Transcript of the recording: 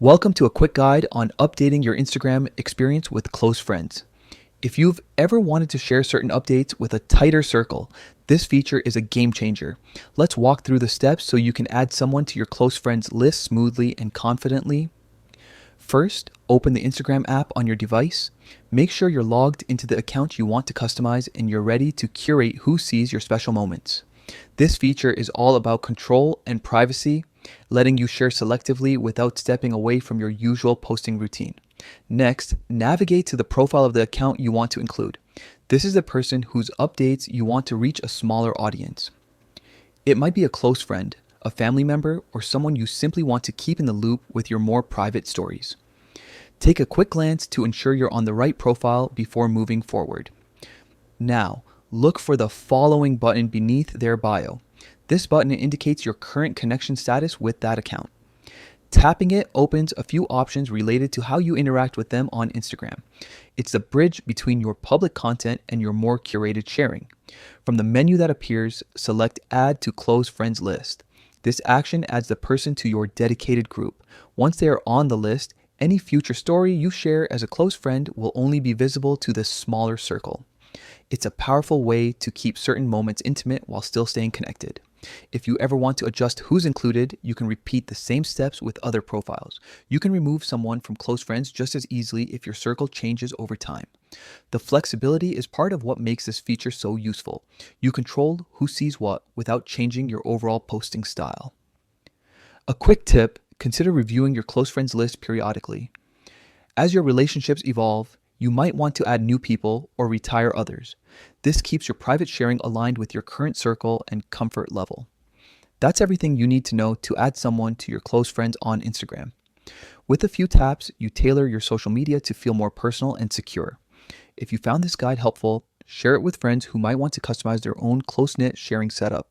Welcome to a quick guide on updating your Instagram experience with close friends. If you've ever wanted to share certain updates with a tighter circle, this feature is a game changer. Let's walk through the steps so you can add someone to your close friends list smoothly and confidently. First, open the Instagram app on your device. Make sure you're logged into the account you want to customize and you're ready to curate who sees your special moments. This feature is all about control and privacy, letting you share selectively without stepping away from your usual posting routine. Next, navigate to the profile of the account you want to include. This is the person whose updates you want to reach a smaller audience. It might be a close friend, a family member, or someone you simply want to keep in the loop with your more private stories. Take a quick glance to ensure you're on the right profile before moving forward. Now, look for the following button beneath their bio. This button indicates your current connection status with that account. Tapping it opens a few options related to how you interact with them on Instagram. It's the bridge between your public content and your more curated sharing. From the menu that appears, select Add to Close Friends List. This action adds the person to your dedicated group. Once they are on the list, any future story you share as a close friend will only be visible to the smaller circle. It's a powerful way to keep certain moments intimate while still staying connected. If you ever want to adjust who's included, you can repeat the same steps with other profiles. You can remove someone from close friends just as easily if your circle changes over time. The flexibility is part of what makes this feature so useful. You control who sees what without changing your overall posting style. A quick tip: consider reviewing your close friends list periodically. As your relationships evolve, you might want to add new people or retire others. This keeps your private sharing aligned with your current circle and comfort level. That's everything you need to know to add someone to your close friends on Instagram. With a few taps, you tailor your social media to feel more personal and secure. If you found this guide helpful, share it with friends who might want to customize their own close-knit sharing setup.